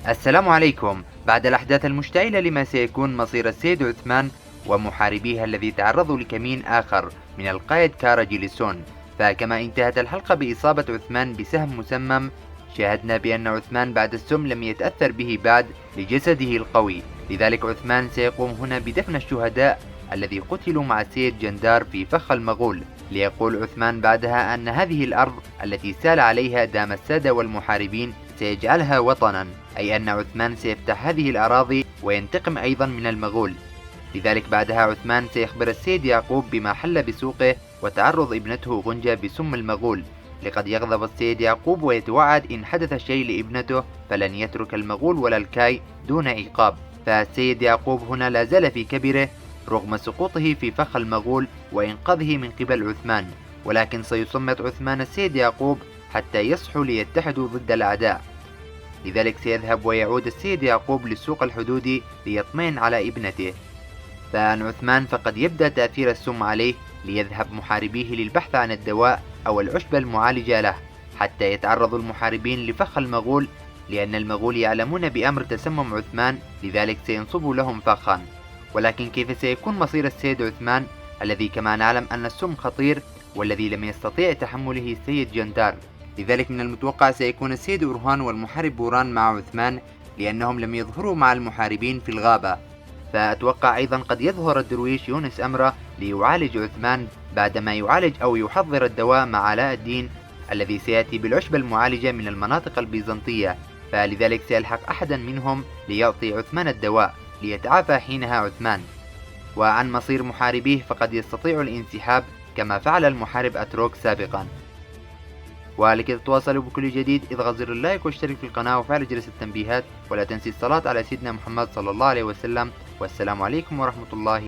السلام عليكم. بعد الأحداث المشتعلة لما سيكون مصير السيد عثمان ومحاربيه الذي تعرضوا لكمين آخر من القائد كارا جيليسون، فكما انتهت الحلقة بإصابة عثمان بسهم مسمم، شاهدنا بأن عثمان بعد السم لم يتأثر به بعد لجسده القوي. لذلك عثمان سيقوم هنا بدفن الشهداء الذي قتلوا مع السيد جندار في فخ المغول، ليقول عثمان بعدها أن هذه الأرض التي سال عليها دام السادة والمحاربين سيجعلها وطنا، أي أن عثمان سيفتح هذه الأراضي وينتقم أيضا من المغول. لذلك بعدها عثمان سيخبر السيد يعقوب بما حل بسوقه وتعرض ابنته غنجة بسم المغول، لقد يغضب السيد يعقوب ويتوعد إن حدث شيء لابنته فلن يترك المغول ولا الكاي دون عقاب. فالسيد يعقوب هنا لا زال في كبره رغم سقوطه في فخ المغول وإنقاذه من قبل عثمان، ولكن سيصمت عثمان السيد يعقوب حتى يصحوا ليتحدوا ضد الأعداء. لذلك سيذهب ويعود السيد يعقوب للسوق الحدودي ليطمئن على ابنته. فعن عثمان فقد يبدأ تأثير السم عليه، ليذهب محاربيه للبحث عن الدواء أو العشبة المعالجة له، حتى يتعرض المحاربين لفخ المغول، لأن المغول يعلمون بأمر تسمم عثمان، لذلك سينصبوا لهم فخا. ولكن كيف سيكون مصير السيد عثمان الذي كما نعلم أن السم خطير والذي لم يستطيع تحمله السيد جندار؟ لذلك من المتوقع سيكون السيد أورهان والمحارب بوران مع عثمان، لأنهم لم يظهروا مع المحاربين في الغابة. فأتوقع أيضا قد يظهر الدرويش يونس أمرة ليعالج عثمان بعدما يعالج أو يحضر الدواء مع علاء الدين الذي سيأتي بالعشبة المعالجة من المناطق البيزنطية، فلذلك سيلحق أحدا منهم ليعطي عثمان الدواء ليتعافى حينها عثمان. وعن مصير محاربيه فقد يستطيع الانسحاب كما فعل المحارب أتروك سابقا. ولكي تتواصلوا بكل جديد اضغط زر اللايك واشترك في القناة وفعل جرس التنبيهات، ولا تنسي الصلاة على سيدنا محمد صلى الله عليه وسلم. والسلام عليكم ورحمة الله